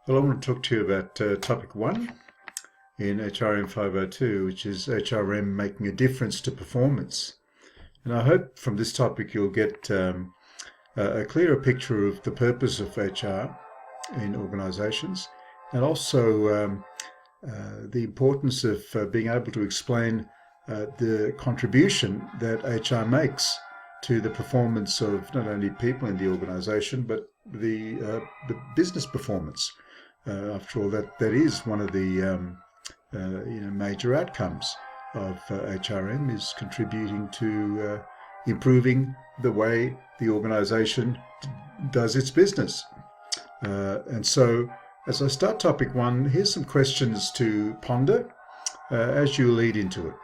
Well, I want to talk to you about topic 1 in HRM502, which is HRM making a difference to performance. And I hope from this topic you'll get a clearer picture of the purpose of HR in organisations, and also the importance of being able to explain the contribution that HR makes to the performance of not only people in the organisation, but the business performance. After all, that is one of the major outcomes of HRM, is contributing to improving the way the organisation does its business. And so, as I start topic 1, here's some questions to ponder as you lead into it.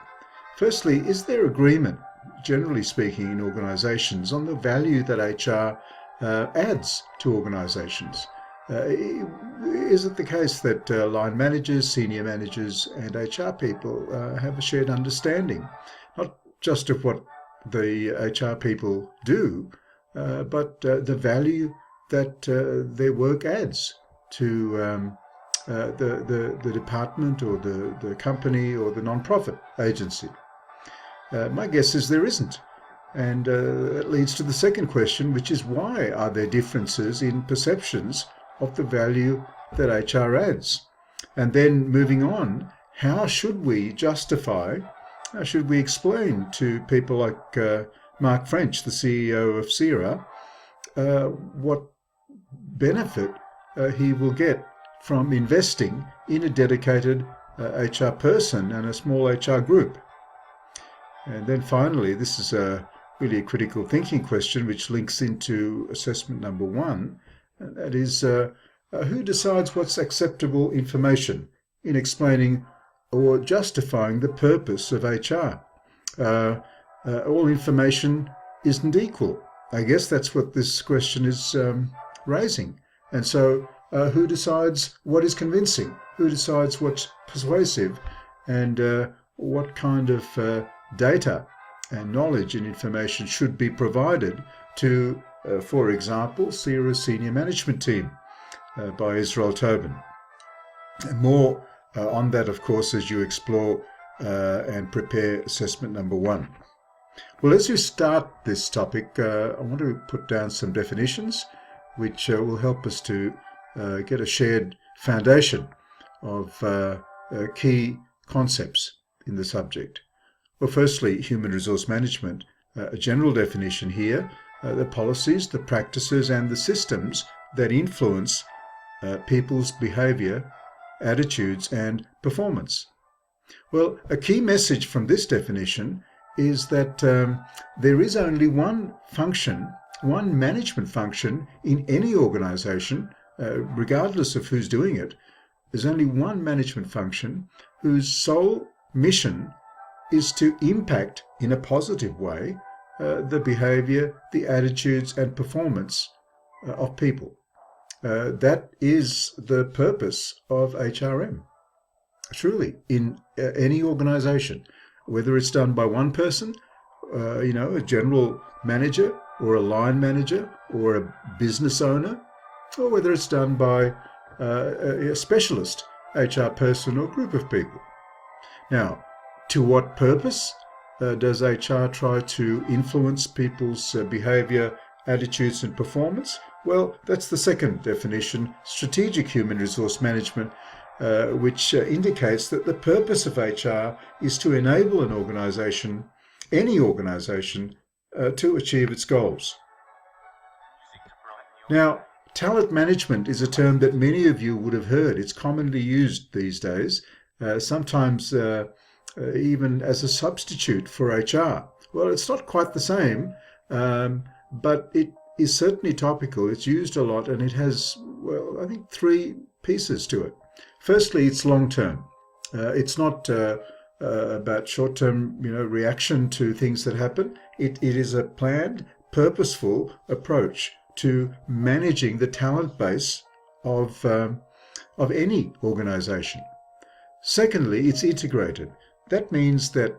Firstly, is there agreement, generally speaking, in organisations on the value that HR adds to organisations? Is it the case that line managers, senior managers, and HR people have a shared understanding, not just of what the HR people do, but the value that their work adds to the department or the company or the non-profit agency? My guess is there isn't. And that leads to the second question, which is, why are there differences in perceptions of the value that HR adds? And then moving on, how should we explain to people like Mark French, the CEO of Sierra, what benefit he will get from investing in a dedicated HR person and a small HR group? And then finally, this is really a critical thinking question which links into assessment number 1, and that is, who decides what's acceptable information in explaining or justifying the purpose of HR? All information isn't equal. I guess that's what this question is raising. And so who decides what is convincing? Who decides what's persuasive? And what kind of data and knowledge and information should be provided to, for example, Sierra's senior management team by Israel Tobin? And more on that, of course, as you explore and prepare assessment number 1. Well, as you start this topic, I want to put down some definitions which will help us to get a shared foundation of key concepts in the subject. Well, firstly, human resource management. A general definition here, the policies, the practices, and the systems that influence people's behaviour, attitudes, and performance. Well, a key message from this definition is that there is only one function, one management function in any organisation, regardless of who's doing it. There's only one management function whose sole mission is to impact in a positive way the behaviour, the attitudes and performance of people. That is the purpose of HRM, truly, in any organisation, whether it's done by one person, a general manager or a line manager or a business owner, or whether it's done by a specialist HR person or group of people. Now, to what purpose does HR try to influence people's behaviour, attitudes and performance? Well, that's the second definition, strategic human resource management, which indicates that the purpose of HR is to enable an organisation, any organisation, to achieve its goals. Now, talent management is a term that many of you would have heard. It's commonly used these days, sometimes even as a substitute for HR. Well, it's not quite the same, but it is certainly topical. It's used a lot, and it has, well, I think 3 pieces to it. Firstly, it's long-term. It's not about short-term, reaction to things that happen. It is a planned, purposeful approach to managing the talent base of any organisation. Secondly, it's integrated. That means that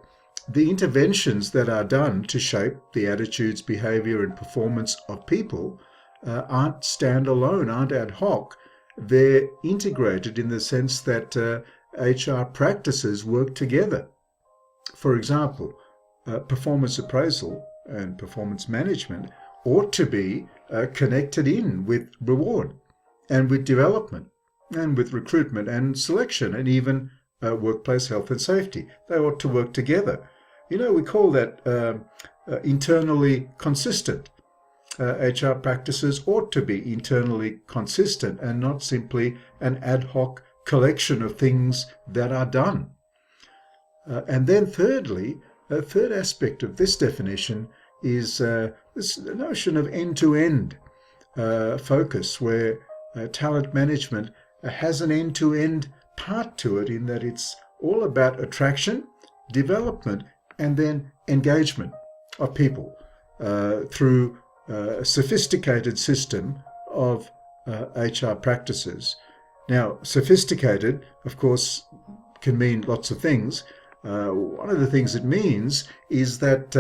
the interventions that are done to shape the attitudes, behaviour and performance of people aren't standalone, aren't ad hoc. they're integrated in the sense that HR practices work together. For example, performance appraisal and performance management ought to be connected in with reward and with development and with recruitment and selection and even workplace health and safety. They ought to work together. We call that internally consistent. HR practices ought to be internally consistent and not simply an ad hoc collection of things that are done. And then thirdly, a third aspect of this definition is this notion of end-to-end focus, where talent management has an end-to-end part to it, in that it's all about attraction, development, and then engagement of people through a sophisticated system of HR practices. Now, sophisticated, of course, can mean lots of things. One of the things it means is that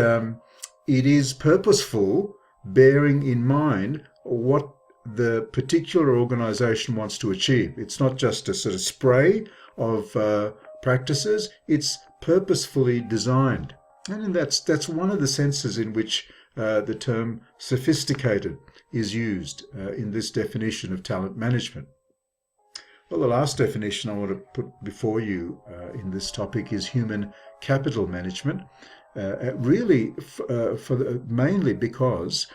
it is purposeful, bearing in mind what the particular organization wants to achieve. It's not just a sort of spray of practices, it's purposefully designed. And that's one of the senses in which the term sophisticated is used in this definition of talent management. Well, the last definition I want to put before you in this topic is human capital management, mainly because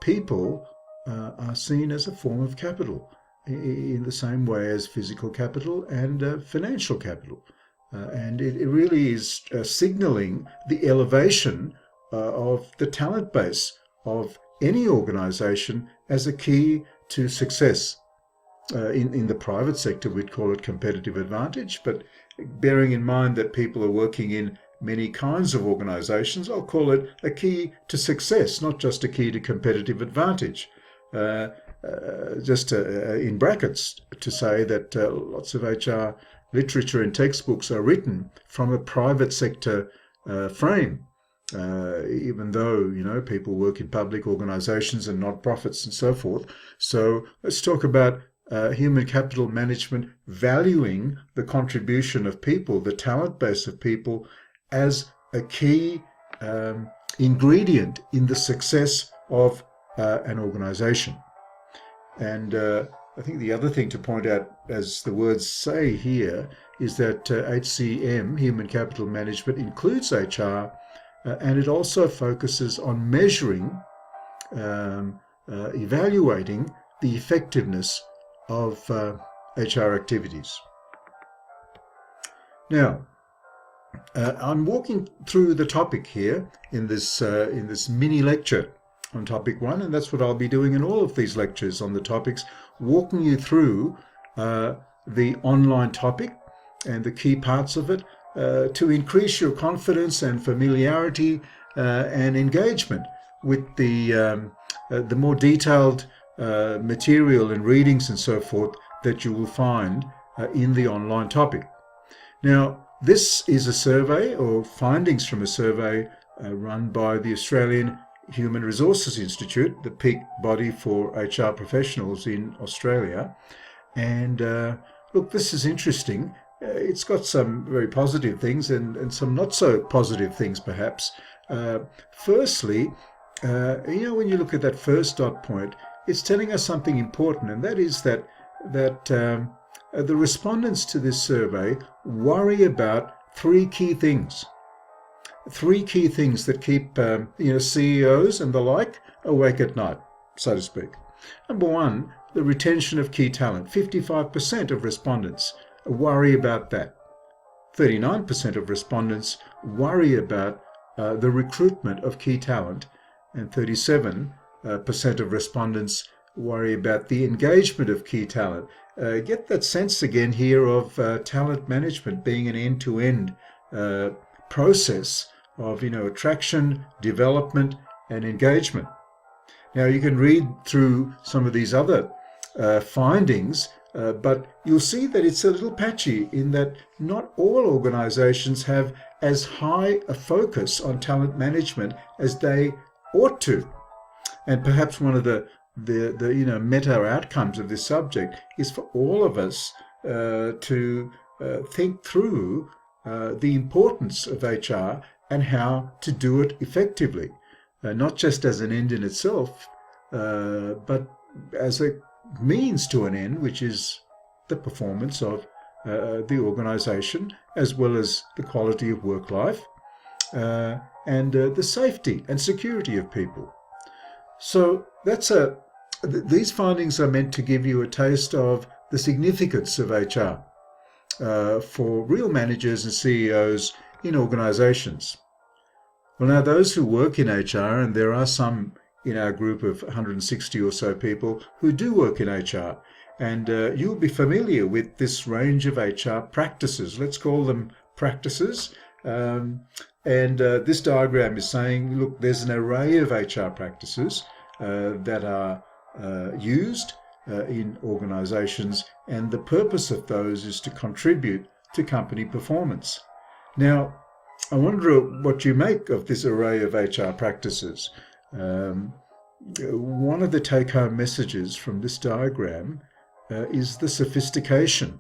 people are seen as a form of capital in the same way as physical capital and financial capital. And it really is signaling the elevation of the talent base of any organization as a key to success. In the private sector, we'd call it competitive advantage, but bearing in mind that people are working in many kinds of organizations, I'll call it a key to success, not just a key to competitive advantage. In brackets to say that lots of HR literature and textbooks are written from a private sector frame, even though, people work in public organizations and not-profits and so forth. So let's talk about human capital management valuing the contribution of people, the talent base of people, as a key ingredient in the success of an organization. And I think the other thing to point out, as the words say here, is that HCM, human capital management, includes HR, and it also focuses on measuring, evaluating the effectiveness of HR activities. Now, I'm walking through the topic here in this mini lecture on topic 1, and that's what I'll be doing in all of these lectures on the topics, walking you through the online topic and the key parts of it to increase your confidence and familiarity and engagement with the more detailed material and readings and so forth that you will find in the online topic. Now, this is a survey or findings from a survey run by the Australian Human Resources Institute, the peak body for HR professionals in Australia. And look, this is interesting. It's got some very positive things and some not so positive things, perhaps. Firstly, when you look at that first dot point, it's telling us something important, and that is that the respondents to this survey worry about three key things. Three key things that keep CEOs and the like awake at night, so to speak. Number one, the retention of key talent. 55% of respondents worry about that. 39% of respondents worry about the recruitment of key talent, and 37% of respondents worry about the engagement of key talent. Get that sense again here of talent management being an end-to-end process of attraction, development, and engagement. Now you can read through some of these other findings, but you'll see that it's a little patchy in that not all organizations have as high a focus on talent management as they ought to. And perhaps one of the the meta outcomes of this subject is for all of us to think through the importance of HR and how to do it effectively, not just as an end in itself, but as a means to an end, which is the performance of the organization, as well as the quality of work life and the safety and security of people. So these findings are meant to give you a taste of the significance of HR for real managers and CEOs in organizations. Well, now those who work in HR, and there are some in our group of 160 or so people who do work in HR, and you'll be familiar with this range of HR practices. Let's call them practices. This diagram is saying, look, there's an array of HR practices that are used in organizations, and the purpose of those is to contribute to company performance. Now, I wonder what you make of this array of HR practices. One of the take-home messages from this diagram is the sophistication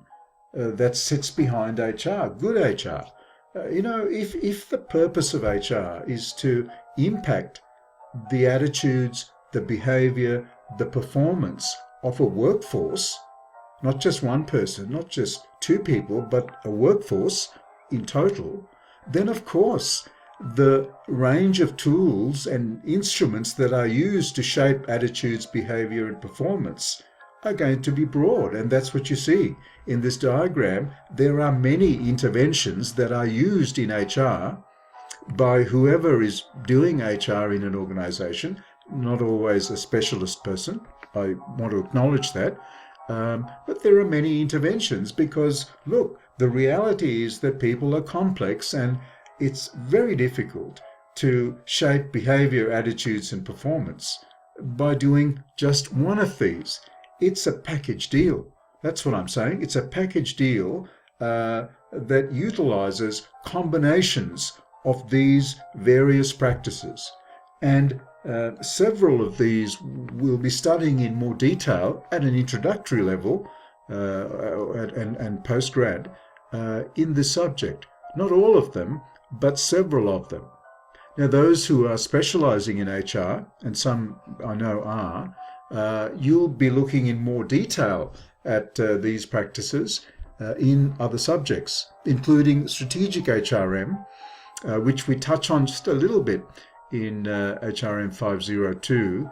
that sits behind HR, good HR. If the purpose of HR is to impact the attitudes, the behavior, the performance of a workforce, not just one person, not just two people, but a workforce in total, then of course the range of tools and instruments that are used to shape attitudes, behavior, and performance are going to be broad. And that's what you see in this diagram. There are many interventions that are used in HR by whoever is doing HR in an organization, not always a specialist person. I want to acknowledge that. But there are many interventions because, look, the reality is that people are complex and it's very difficult to shape behavior, attitudes, and performance by doing just one of these. It's a package deal. That's what I'm saying. It's a package deal that utilizes combinations of these various practices. And several of these we'll be studying in more detail at an introductory level and postgrad in this subject. Not all of them, but several of them. Now, those who are specializing in HR, and some I know are, you'll be looking in more detail at these practices in other subjects, including strategic HRM, which we touch on just a little bit in HRM502,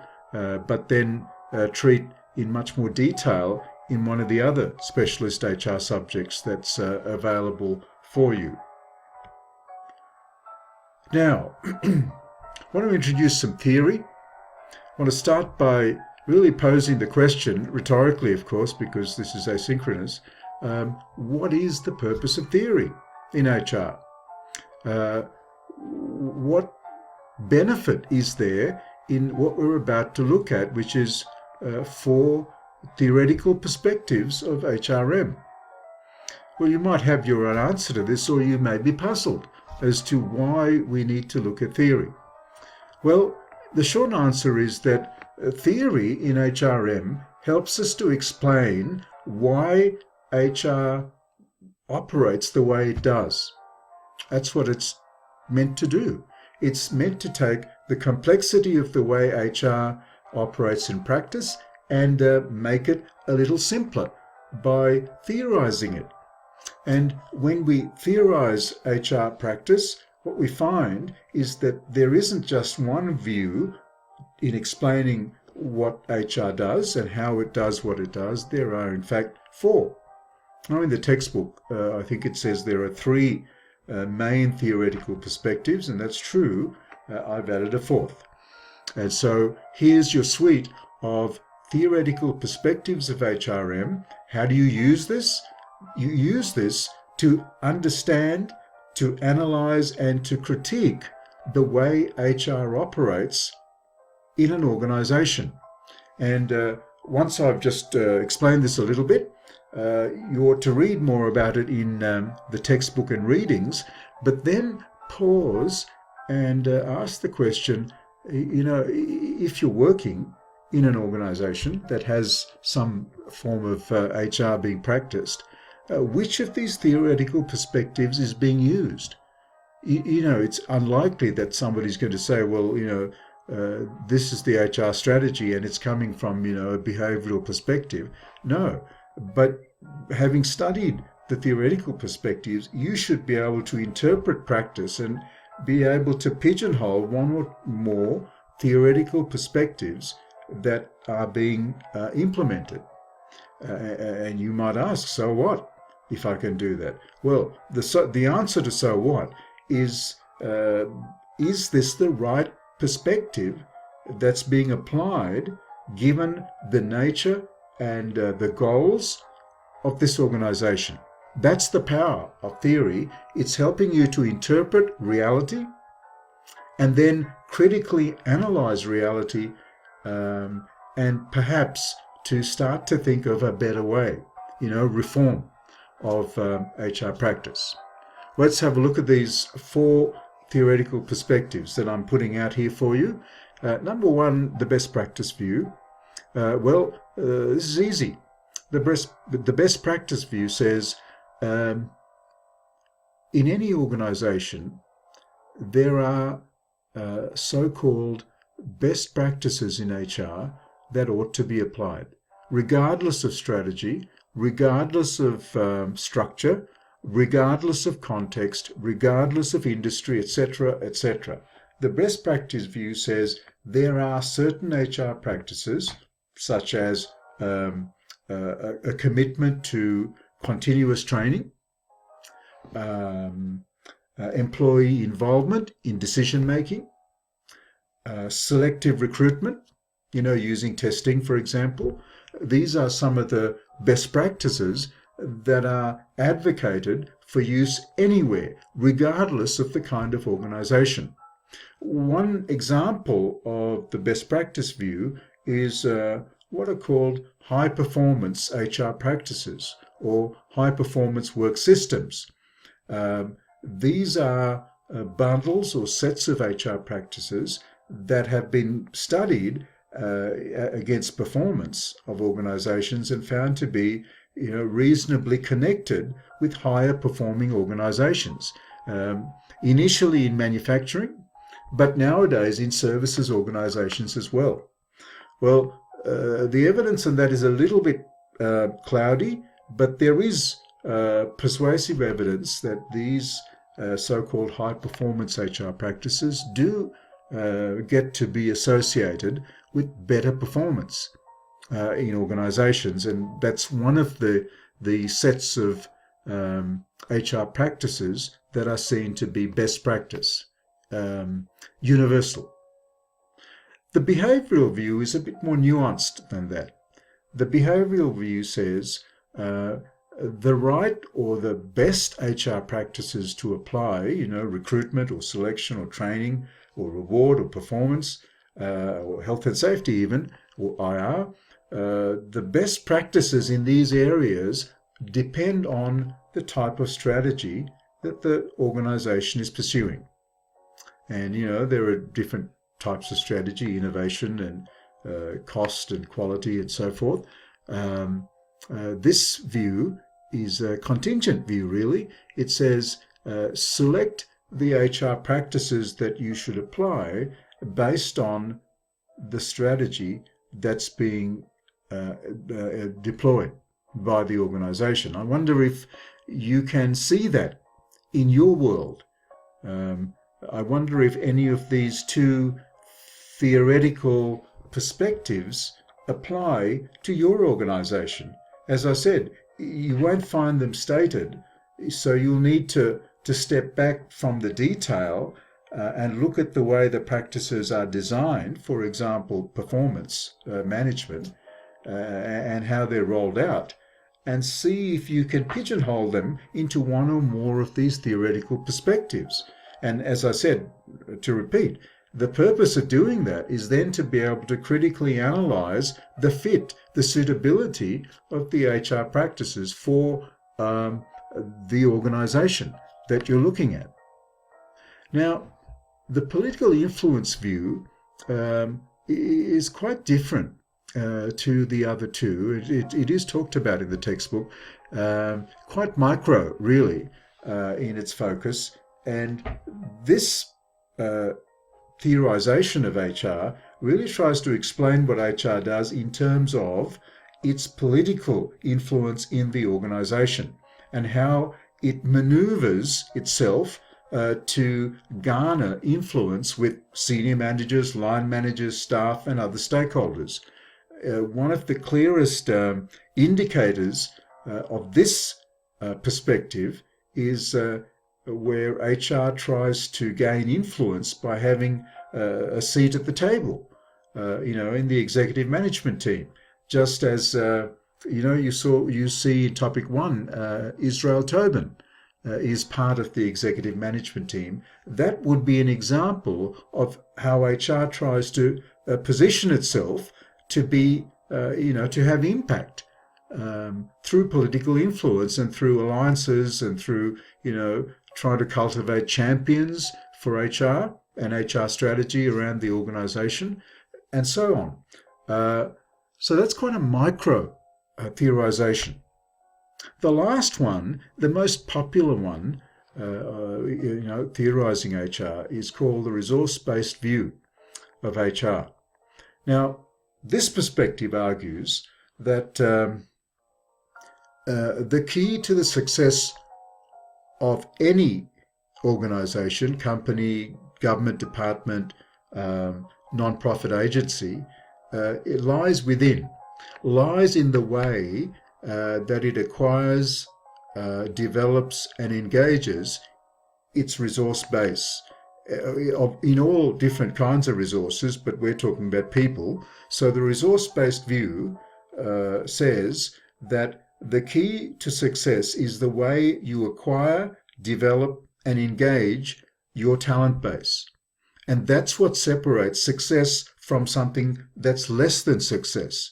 but then treat in much more detail in one of the other specialist HR subjects that's available for you. Now, I want to introduce some theory. I want to start by really posing the question, rhetorically of course, because this is asynchronous, what is the purpose of theory in HR? What benefit is there in what we're about to look at, which is 4 theoretical perspectives of HRM? Well, you might have your own answer to this, or you may be puzzled as to why we need to look at theory. Well, the short answer is that theory in HRM helps us to explain why HR operates the way it does. That's what it's meant to do. It's meant to take the complexity of the way HR operates in practice and make it a little simpler by theorizing it. And when we theorize HR practice, what we find is that there isn't just one view in explaining what HR does and how it does what it does. There are, in fact, 4. Now, in the textbook, I think it says there are 3 main theoretical perspectives, and that's true. I've added a 4th. And so here's your suite of theoretical perspectives of HRM. How do you use this? You use this to understand, to analyze, and to critique the way HR operates in an organization. And once I've just explained this a little bit, you ought to read more about it in the textbook and readings, but then pause and ask the question, if you're working in an organization that has some form of HR being practiced, which of these theoretical perspectives is being used? It's unlikely that somebody's going to say, well, this is the HR strategy and it's coming from, a behavioral perspective. No, but having studied the theoretical perspectives, you should be able to interpret practice and be able to pigeonhole one or more theoretical perspectives that are being implemented. And you might ask, so what if I can do that? Well, the answer to so what is this the right perspective that's being applied given the nature and the goals of this organization? That's the power of theory. It's helping you to interpret reality and then critically analyze reality, and perhaps to start to think of a better way, reform of HR practice. Let's have a look at these 4 theoretical perspectives that I'm putting out here for you. Number 1, the best practice view. This is easy. The best practice view says, in any organization, there are so-called best practices in HR that ought to be applied, regardless of strategy, regardless of structure, regardless of context, regardless of industry, etc., etc. The best practice view says there are certain HR practices, such as a commitment to continuous training, employee involvement in decision-making, selective recruitment, using testing, for example. These are some of the best practices that are advocated for use anywhere, regardless of the kind of organization. One example of the best practice view is what are called high-performance HR practices or high-performance work systems. These are bundles or sets of HR practices that have been studied against performance of organizations and found to be reasonably connected with higher performing organizations, initially in manufacturing, but nowadays in services organizations as well. Well, the evidence on that is a little bit cloudy, but there is persuasive evidence that these so-called high-performance HR practices do get to be associated with better performance in organizations, and that's one of the sets of HR practices that are seen to be best practice, universal. The behavioral view is a bit more nuanced than that. The behavioral view says the right or the best HR practices to apply, recruitment or selection or training or reward or performance, or health and safety even, or IR, the best practices in these areas depend on the type of strategy that the organization is pursuing. And, there are different types of strategy, innovation and cost and quality and so forth. This view is a contingent view, really. It says select the HR practices that you should apply based on the strategy that's being deployed by the organization. I wonder if you can see that in your world. I wonder if any of these 2 theoretical perspectives apply to your organization. As I said, you won't find them stated, so you'll need to step back from the detail and look at the way the practices are designed, for example, performance management, and how they're rolled out, and see if you can pigeonhole them into one or more of these theoretical perspectives. And as I said, to repeat, the purpose of doing that is then to be able to critically analyze the fit, the suitability of the HR practices for the organization that you're looking at. Now, the political influence view is quite different to the other two. It is talked about in the textbook, quite micro, really, in its focus. And this theorization of HR really tries to explain what HR does in terms of its political influence in the organization and how it maneuvers itself to garner influence with senior managers, line managers, staff, and other stakeholders. One of the clearest indicators of this perspective is where HR tries to gain influence by having a seat at the table, in the executive management team. Just as you see in topic 1, Israel Tobin is part of the executive management team. That would be an example of how HR tries to position itself to be, to have impact through political influence and through alliances and through, trying to cultivate champions for HR and HR strategy around the organization and so on. So that's quite a micro theorization. The last one, the most popular one, theorizing HR, is called the resource-based view of HR. Now, this perspective argues that the key to the success of any organization, company, government department, non-profit agency, it lies in the way that it acquires, develops, and engages its resource base in all different kinds of resources, but we're talking about people. So the resource-based view says that the key to success is the way you acquire, develop, and engage your talent base. And that's what separates success from something that's less than success.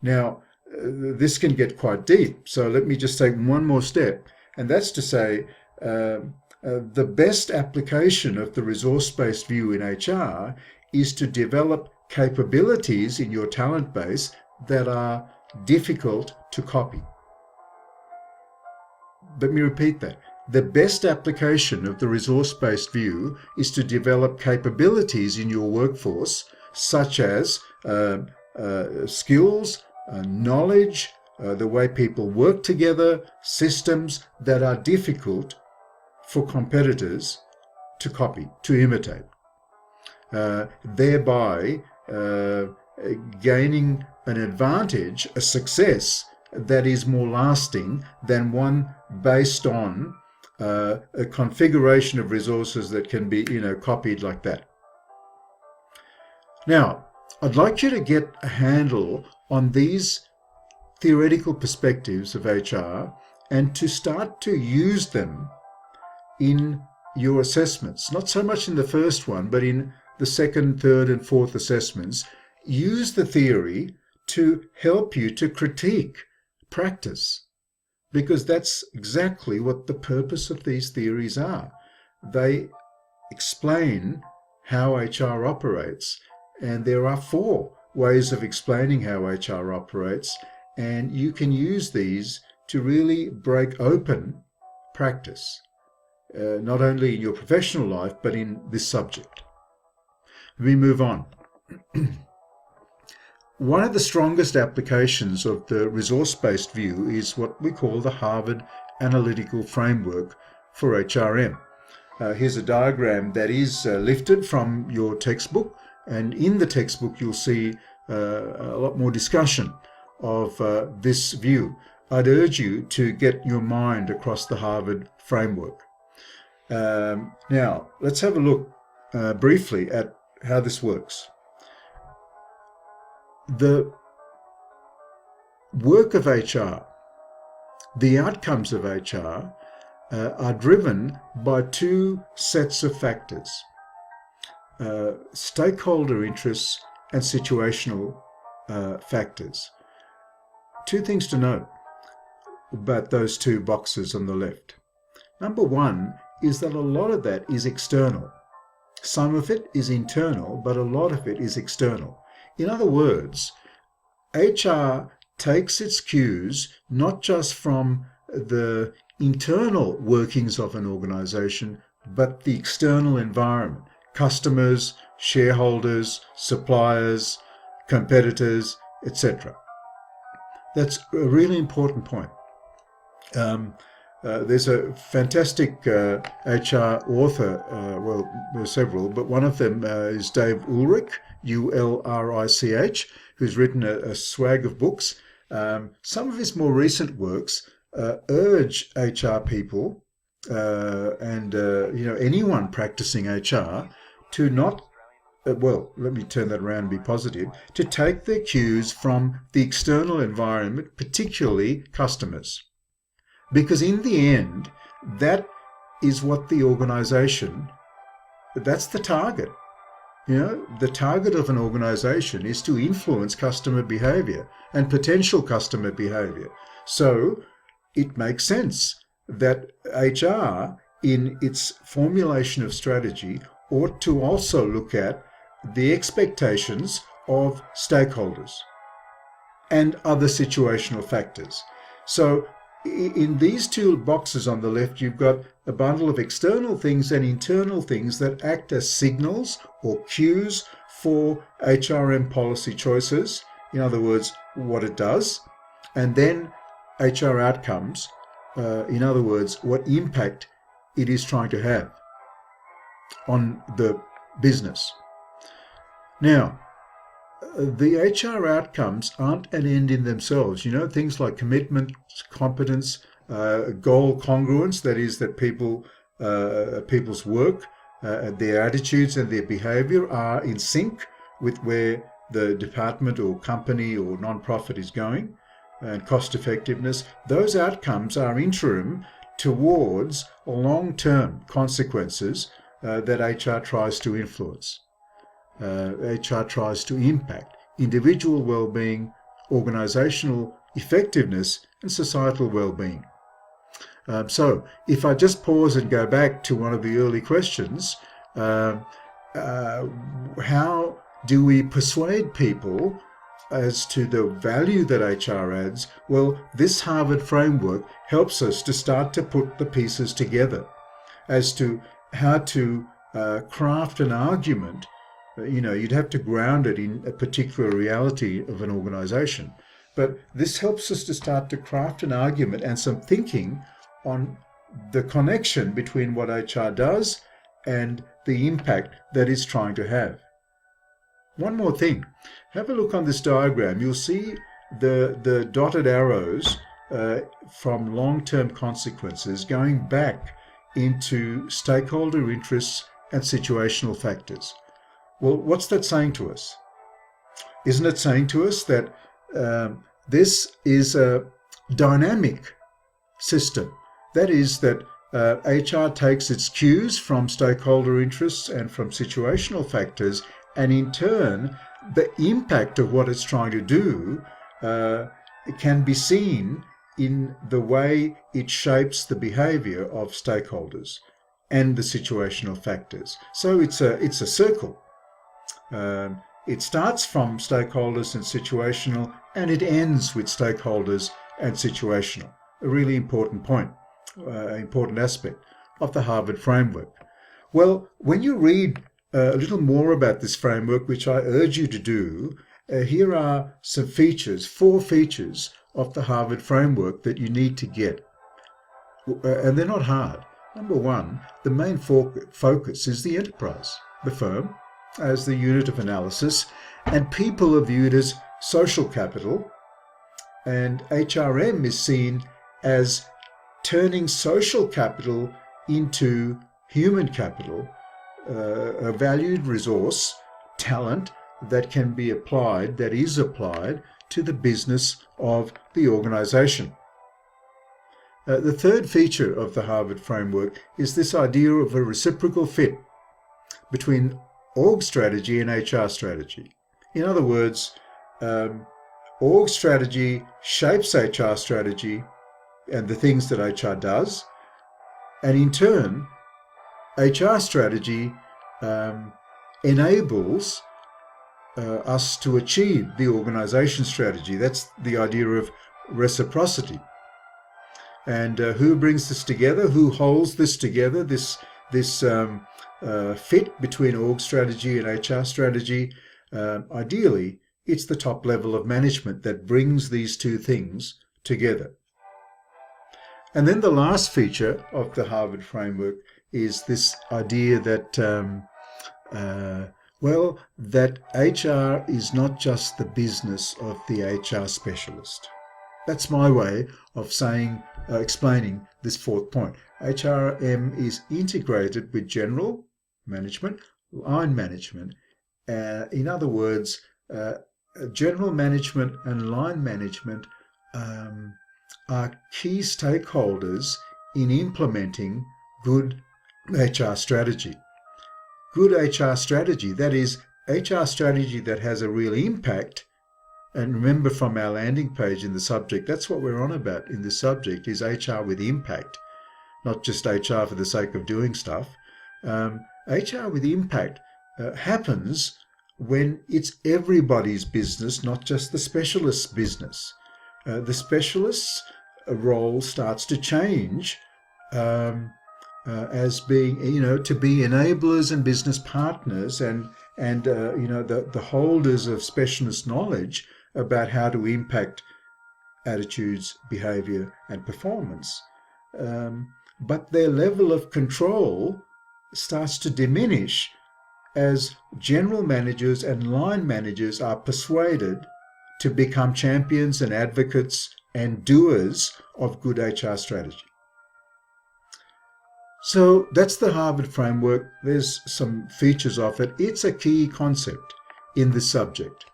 Now, this can get quite deep, so let me just take one more step, and that's to say the best application of the resource-based view in HR is to develop capabilities in your talent base that are difficult to copy. Let me repeat that. The best application of the resource-based view is to develop capabilities in your workforce, such as skills, knowledge, the way people work together, systems that are difficult for competitors to copy, to imitate, thereby gaining an advantage, a success that is more lasting than one based on a configuration of resources that can be, copied like that. Now, I'd like you to get a handle on these theoretical perspectives of HR and to start to use them in your assessments, not so much in the first one, but in the second, third, and fourth assessments. Use the theory to help you to critique practice, because that's exactly what the purpose of these theories are. They explain how HR operates, and there are 4 ways of explaining how HR operates, and you can use these to really break open practice, not only in your professional life, but in this subject. We move on. One of the strongest applications of the resource-based view is what we call the Harvard Analytical Framework for HRM. Here's a diagram that is lifted from your textbook, and in the textbook you'll see a lot more discussion of this view. I'd urge you to get your mind across the Harvard framework. Now, let's have a look briefly at how this works. The work of HR, the outcomes of HR, are driven by 2 sets of factors: stakeholder interests and situational factors. 2 things to note about those 2 boxes on the left. Number 1 is that a lot of that is external. Some of it is internal, but a lot of it is external. In other words, HR takes its cues not just from the internal workings of an organization, but the external environment, customers, shareholders, suppliers, competitors, etc. That's a really important point. There's a fantastic HR author, well, there are several, but one of them is Dave Ulrich, Ulrich, who's written a swag of books. Some of his more recent works urge HR people and anyone practicing HR to not well, let me turn that around and be positive, to take their cues from the external environment, particularly customers. Because in the end, that is what the organization, that's the target. The target of an organization is to influence customer behavior and potential customer behavior. So it makes sense that HR, in its formulation of strategy, ought to also look at the expectations of stakeholders and other situational factors. So in these two boxes on the left, you've got a bundle of external things and internal things that act as signals or cues for HRM policy choices. In other words, what it does. And then HR outcomes, in other words, what impact it is trying to have on the business. Now, the HR outcomes aren't an end in themselves. Things like commitment, competence, goal congruence, that is that people's work, their attitudes and their behavior are in sync with where the department or company or non-profit is going, and cost effectiveness. Those outcomes are interim towards long-term consequences that HR tries to influence. HR tries to impact individual well-being, organizational effectiveness, and societal well-being. So if I just pause and go back to one of the early questions, how do we persuade people as to the value that HR adds? Well, this Harvard framework helps us to start to put the pieces together as to how to craft an argument. You'd have to ground it in a particular reality of an organization. But this helps us to start to craft an argument and some thinking on the connection between what HR does and the impact that it's trying to have. One more thing. Have a look on this diagram. You'll see the dotted arrows from long-term consequences going back into stakeholder interests and situational factors. Well, what's that saying to us? Isn't it saying to us that this is a dynamic system? That is that HR takes its cues from stakeholder interests and from situational factors, and in turn, the impact of what it's trying to do can be seen in the way it shapes the behavior of stakeholders and the situational factors. So it's a circle. It starts from stakeholders and situational, and it ends with stakeholders and situational. A really important point, important aspect of the Harvard framework. Well, when you read a little more about this framework, which I urge you to do, here are some features, 4 features of the Harvard framework that you need to get. And they're not hard. Number 1, the main focus is the enterprise, the firm, as the unit of analysis, and people are viewed as social capital, and HRM is seen as turning social capital into human capital, a valued resource, talent that can be applied, that is applied to the business of the organization. The third feature of the Harvard framework is this idea of a reciprocal fit between org strategy and HR strategy. In other words, org strategy shapes HR strategy and the things that HR does, and in turn, HR strategy enables us to achieve the organization strategy. That's the idea of reciprocity. And who brings this together? Who holds this together? This fit between org strategy and HR strategy. Ideally, it's the top level of management that brings these two things together. And then the last feature of the Harvard framework is this idea that, that HR is not just the business of the HR specialist. That's my way of explaining this fourth point. HRM is integrated with general management, line management. In other words, general management and line management are key stakeholders in implementing good HR strategy. Good HR strategy, that is, HR strategy that has a real impact. And remember from our landing page in the subject, that's what we're on about in this subject, is HR with impact, not just HR for the sake of doing stuff. HR with impact happens when it's everybody's business, not just the specialist's business. The specialist's role starts to change as being, to be enablers and business partners and the holders of specialist knowledge about how to impact attitudes, behavior, and performance. But their level of control starts to diminish as general managers and line managers are persuaded to become champions and advocates and doers of good HR strategy. So that's the Harvard framework. There's some features of it. It's a key concept in this subject.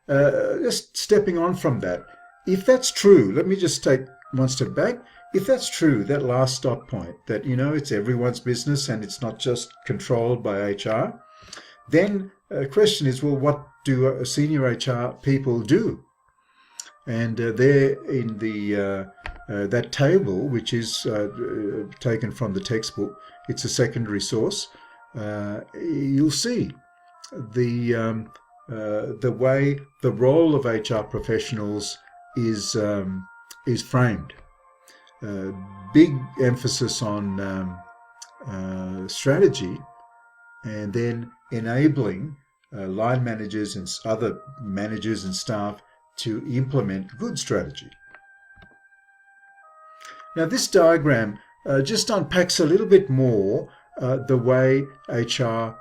Just stepping on from that, if that's true, let me just take one step back. If that's true, that last dot point, that, it's everyone's business and it's not just controlled by HR, then the question is, well, what do senior HR people do? And there in the that table, which is taken from the textbook, it's a secondary source, you'll see the way the role of HR professionals is framed. Big emphasis on strategy, and then enabling line managers and other managers and staff to implement good strategy. Now, this diagram just unpacks a little bit more the way HR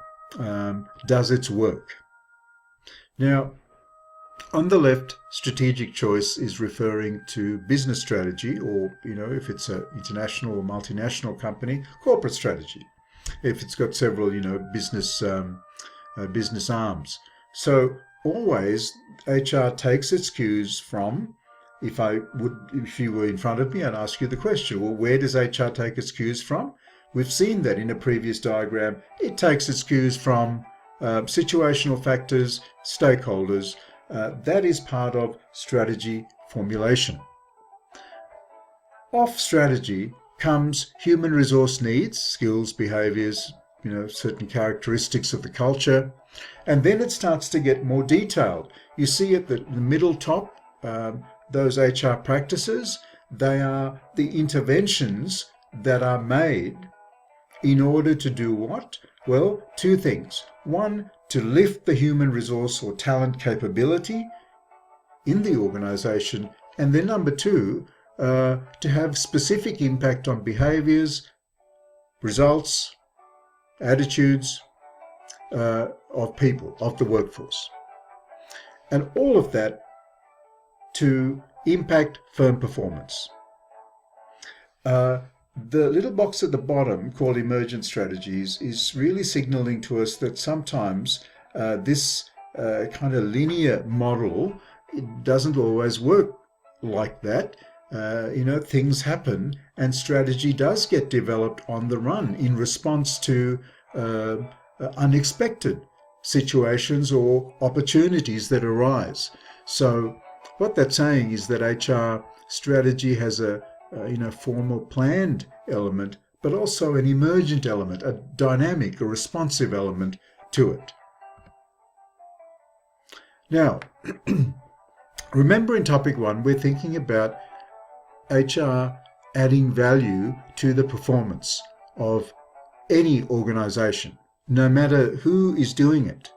does its work. Now, on the left, strategic choice is referring to business strategy, or, if it's an international or multinational company, corporate strategy, if it's got several, business arms. So always HR takes its cues from, if you were in front of me, I'd ask you the question, well, where does HR take its cues from? We've seen that in a previous diagram. It takes its cues from situational factors, stakeholders. That is part of strategy formulation. Off strategy comes human resource needs, skills, behaviors, certain characteristics of the culture, and then it starts to get more detailed. You see at the middle top, those HR practices, they are the interventions that are made in order to do what? Well, two things. One, to lift the human resource or talent capability in the organization, and then number two, to have specific impact on behaviors, results, attitudes of people, of the workforce. And all of that to impact firm performance. The little box at the bottom called emergent strategies is really signaling to us that sometimes this kind of linear model, it doesn't always work like that. Things happen and strategy does get developed on the run in response to unexpected situations or opportunities that arise. So what that's saying is that HR strategy has a formal planned element, but also an emergent element, a dynamic, a responsive element to it. Now, remember in topic 1, we're thinking about HR adding value to the performance of any organization, no matter who is doing it.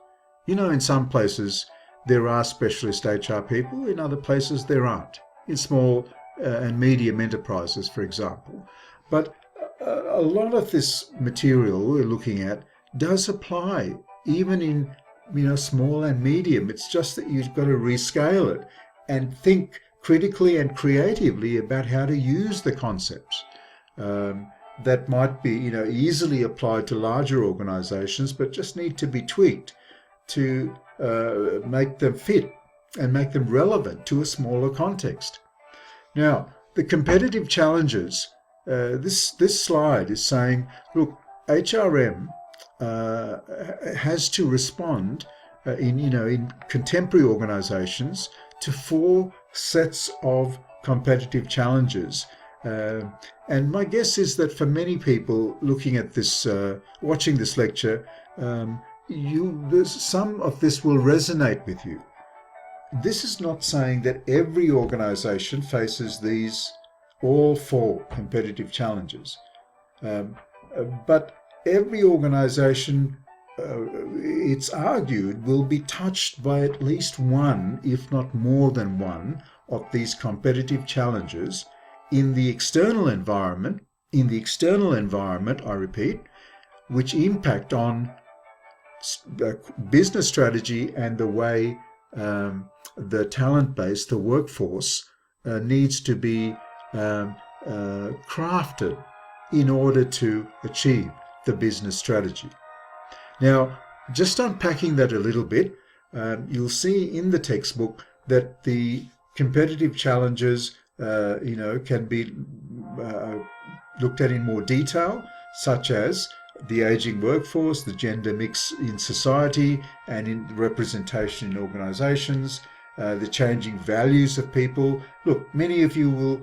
You know, in some places there are specialist HR people, in other places there aren't, in small and medium enterprises, for example. But a lot of this material we're looking at does apply even in, small and medium. It's just that you've got to rescale it and think critically and creatively about how to use the concepts. That might be, easily applied to larger organizations, but just need to be tweaked to make them fit and make them relevant to a smaller context. Now, the competitive challenges, this slide is saying, look, HRM has to respond in contemporary organizations to 4 sets of competitive challenges. And my guess is that for many people looking at this, watching this lecture, some of this will resonate with you. This is not saying that every organization faces these all 4 competitive challenges, but every organization, it's argued, will be touched by at least one, if not more than one, of these competitive challenges in the external environment, I repeat, which impact on business strategy and the way the talent base, the workforce, needs to be crafted in order to achieve the business strategy. Now, just unpacking that a little bit, you'll see in the textbook that the competitive challenges can be looked at in more detail, such as the aging workforce, the gender mix in society and in representation in organizations, the changing values of people. Look, many of you will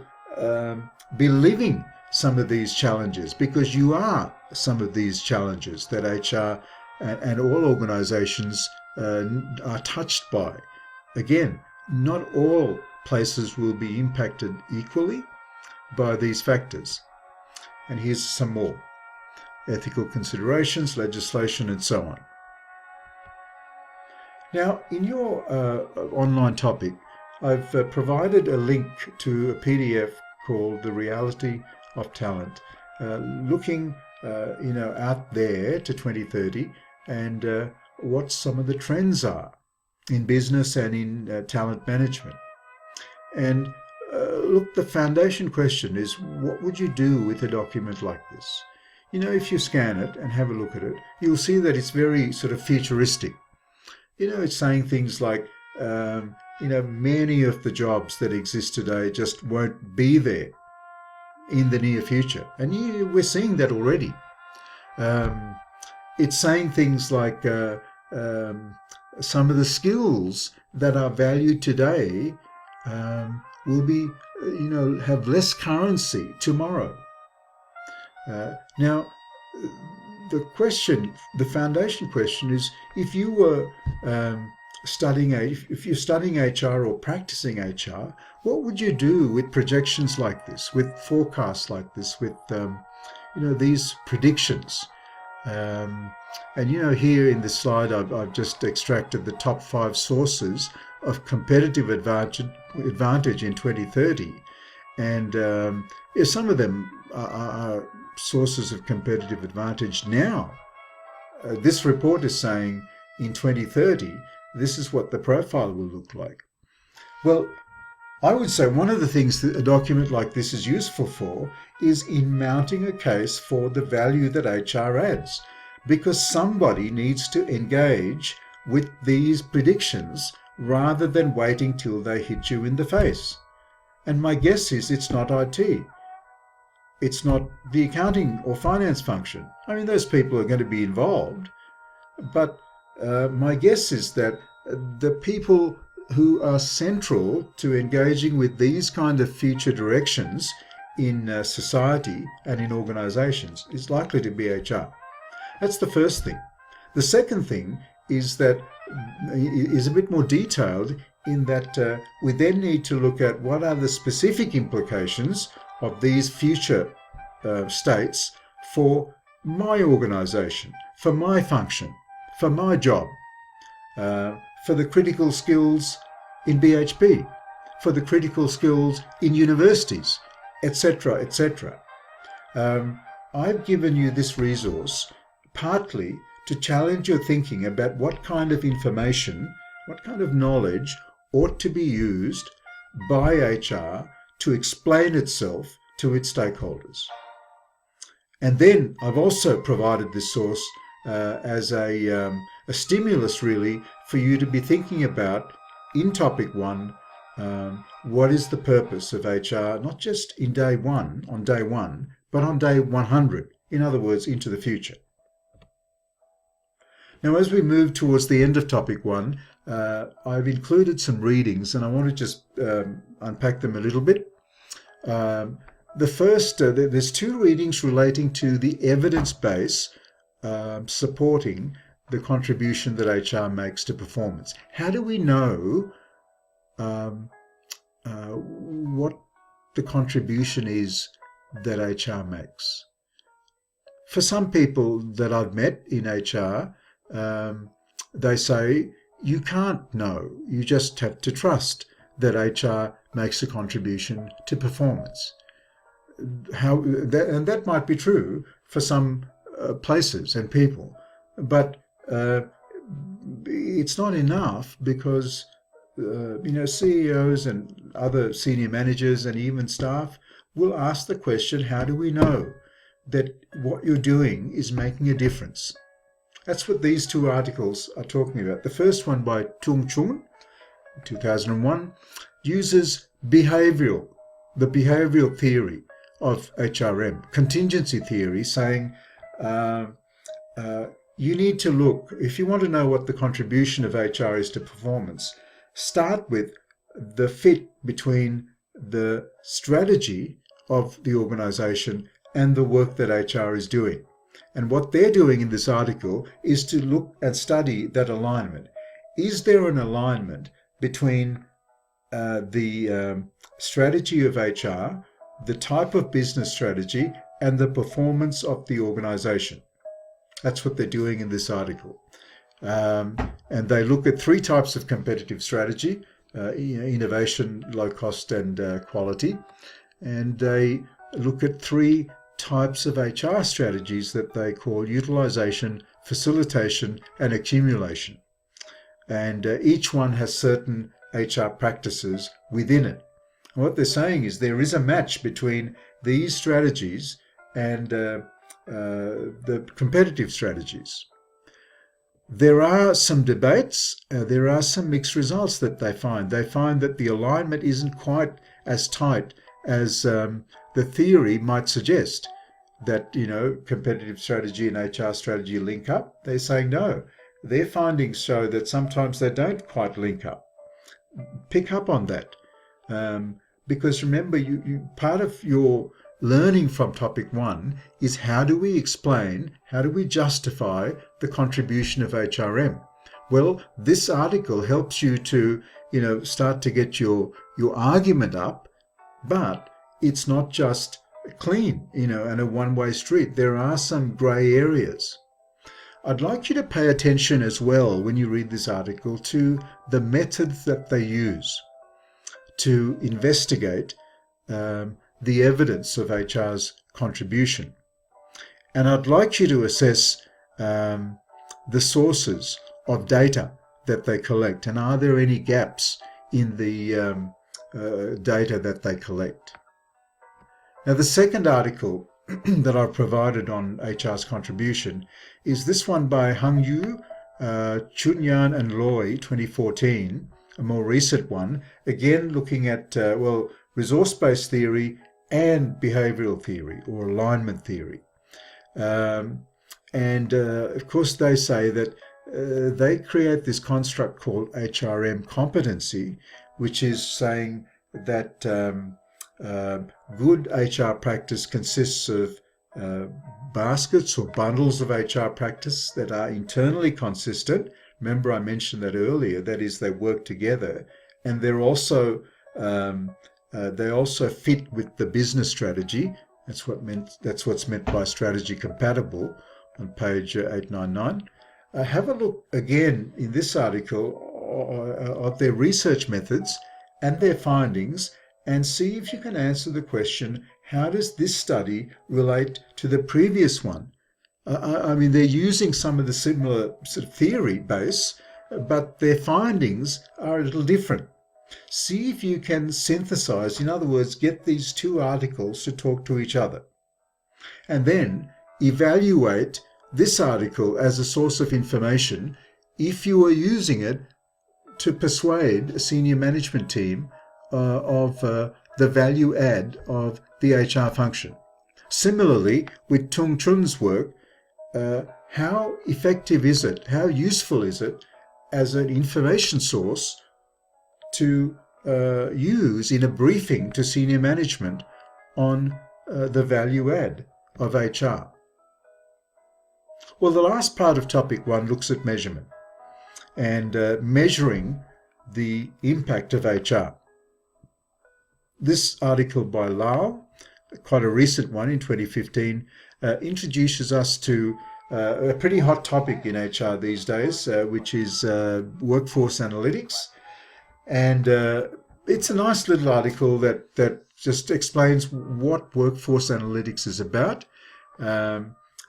be living some of these challenges because you are some of these challenges that HR and all organizations are touched by. Again, not all places will be impacted equally by these factors. And here's some more. Ethical considerations, legislation, and so on. Now, in your online topic, I've provided a link to a PDF called The Reality of Talent, looking out there to 2030 and what some of the trends are in business and in talent management. And look, the foundation question is, what would you do with a document like this? If you scan it and have a look at it, you'll see that it's very sort of futuristic. It's saying things like, many of the jobs that exist today just won't be there in the near future. And we're seeing that already. It's saying things like some of the skills that are valued today will be, have less currency tomorrow. Now, the foundation question is, if you were if you're studying HR or practicing HR, what would you do with projections like this, with forecasts like this, with these predictions? And here in this slide, I've just extracted the top 5 sources of competitive advantage in 2030, and some of them are sources of competitive advantage now. This report is saying in 2030, this is what the profile will look like. Well, I would say one of the things that a document like this is useful for is in mounting a case for the value that HR adds, because somebody needs to engage with these predictions rather than waiting till they hit you in the face. And my guess is it's not IT. It's not the accounting or finance function. I mean, those people are going to be involved, but my guess is that the people who are central to engaging with these kind of future directions in society and in organizations is likely to be HR. That's the first thing. The second thing is a bit more detailed in that we then need to look at what are the specific implications of these future states for my organization, for my function, for my job, for the critical skills in BHP, for the critical skills in universities, etc., etc. I've given you this resource partly to challenge your thinking about what kind of information, what kind of knowledge ought to be used by HR to explain itself to its stakeholders. And then I've also provided this source as a stimulus really for you to be thinking about in topic 1, what is the purpose of HR, not just on day one, but on day 100, in other words, into the future. Now, as we move towards the end of topic 1, I've included some readings and I want to just unpack them a little bit. The first, there's 2 readings relating to the evidence base supporting the contribution that HR makes to performance. How do we know what the contribution is that HR makes? For some people that I've met in HR, they say you can't know. You just have to trust that HR makes a contribution to performance. And that might be true for some places and people, but it's not enough because CEOs and other senior managers and even staff will ask the question, how do we know that what you're doing is making a difference? That's what these 2 articles are talking about. The first one by Tung Chun, 2001, uses the behavioral theory of HRM, contingency theory, saying you need to look, if you want to know what the contribution of HR is to performance, start with the fit between the strategy of the organization and the work that HR is doing. And what they're doing in this article is to look and study that alignment. Is there an alignment between the strategy of HR, the type of business strategy, and the performance of the organization? That's what they're doing in this article. And they look at 3 types of competitive strategy, innovation, low cost, and quality. And they look at 3 types of HR strategies that they call utilization, facilitation, and accumulation. And each one has certain HR practices within it. And what they're saying is there is a match between these strategies and the competitive strategies. There are some debates, there are some mixed results that they find. They find that the alignment isn't quite as tight as the theory might suggest, that, competitive strategy and HR strategy link up. They're saying no. Their findings show that sometimes they don't quite link up. Pick up on that. Because remember, you part of your learning from topic 1 is how do we explain, how do we justify the contribution of HRM? Well, this article helps you to, start to get your argument up, but it's not just clean, and a one-way street. There are some grey areas. I'd like you to pay attention as well when you read this article to the methods that they use to investigate the evidence of HR's contribution. And I'd like you to assess the sources of data that they collect, and are there any gaps in the data that they collect. Now, the second article that I've provided on HR's contribution is this one by Hung Yu, Chunyan and Loy, 2014, a more recent one, again looking at, resource-based theory and behavioral theory or alignment theory. Of course, they say that they create this construct called HRM competency, which is saying that good HR practice consists of baskets or bundles of HR practice that are internally consistent, Remember I mentioned that earlier. That is, they work together, and they also fit with the business strategy. That's what's meant by strategy compatible on page 899. Have a look again in this article of their research methods and their findings, and see if you can answer the question, how does this study relate to the previous one? I mean, they're using some of the similar sort of theory base, but their findings are a little different. See if you can synthesize, in other words, get these two articles to talk to each other. And then evaluate this article as a source of information if you are using it to persuade a senior management team of the value add of the HR function. Similarly, with Tung Chun's work, how effective is it, how useful is it as an information source to use in a briefing to senior management on the value add of HR? Well, the last part of topic 1 looks at measurement and measuring the impact of HR. This article by Lau, quite a recent one in 2015, introduces us to a pretty hot topic in HR these days, which is workforce analytics. And it's a nice little article that just explains what workforce analytics is about,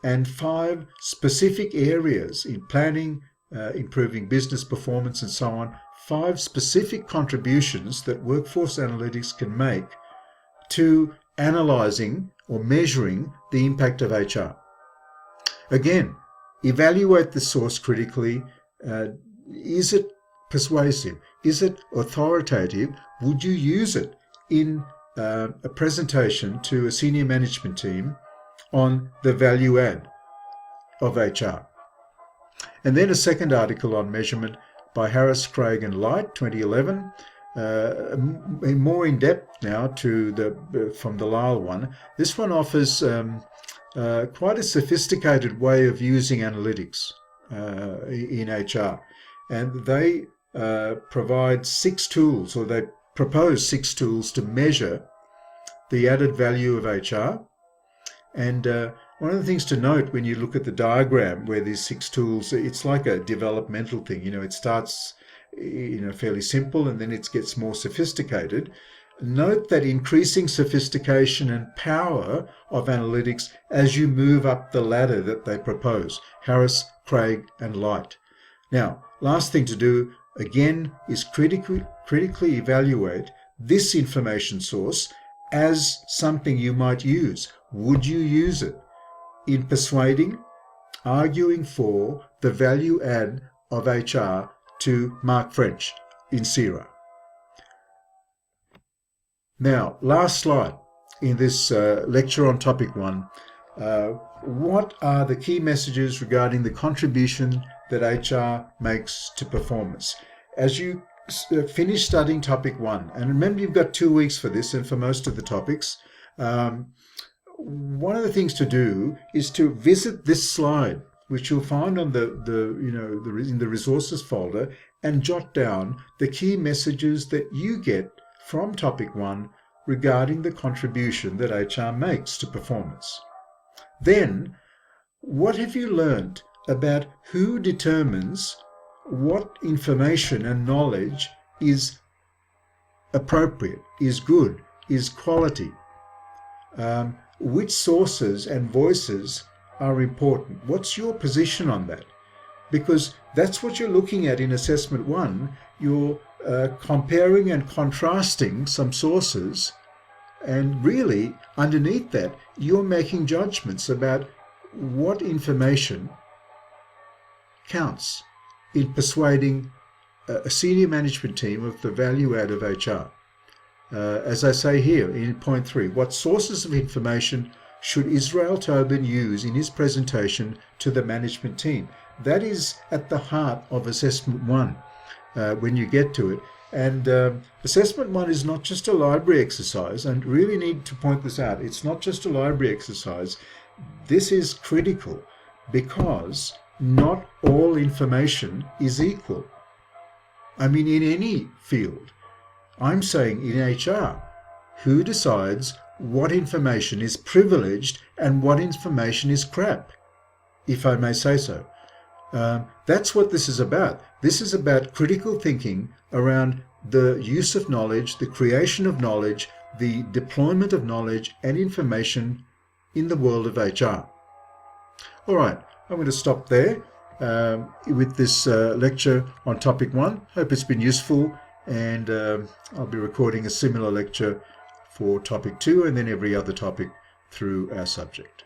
and 5 specific areas in planning, improving business performance and so on, 5 specific contributions that workforce analytics can make to analyzing or measuring the impact of HR. Again, evaluate the source critically. Is it persuasive? Is it authoritative? Would you use it in a presentation to a senior management team on the value add of HR? And then a second article on measurement by Harris, Craig and Light, 2011, more in depth now from the Lyle one. This one offers quite a sophisticated way of using analytics in HR, and they provide 6 tools, or they propose 6 tools to measure the added value of HR. And one of the things to note when you look at the diagram where these 6 tools, it's like a developmental thing. It starts fairly simple and then it gets more sophisticated. Note that increasing sophistication and power of analytics as you move up the ladder that they propose, Harris, Craig and Light. Now, last thing to do again is critically evaluate this information source as something you might use. Would you use it in persuading, arguing for the value add of HR to Mark French in CIRA? Now, last slide in this lecture on topic 1. What are the key messages regarding the contribution that HR makes to performance? As you finish studying topic 1, and remember you've got 2 weeks for this and for most of the topics, one of the things to do is to visit this slide, which you'll find on in the resources folder, and jot down the key messages that you get from topic 1 regarding the contribution that HR makes to performance. Then, what have you learned about who determines what information and knowledge is appropriate, is good, is quality? Which sources and voices are important? What's your position on that? Because that's what you're looking at in assessment 1. You're comparing and contrasting some sources, and really underneath that you're making judgments about what information counts in persuading a senior management team of the value add of HR. As I say here in point 3, what sources of information should Israel Tobin use in his presentation to the management team? That is at the heart of assessment 1 when you get to it. And assessment 1 is not just a library exercise, and really need to point this out. It's not just a library exercise. This is critical because not all information is equal. I mean, in any field. I'm saying in HR, who decides what information is privileged and what information is crap, if I may say so. That's what this is about. This is about critical thinking around the use of knowledge, the creation of knowledge, the deployment of knowledge and information in the world of HR. All right, I'm going to stop there with this lecture on topic 1. Hope it's been useful, and I'll be recording a similar lecture for topic 2 and then every other topic through our subject.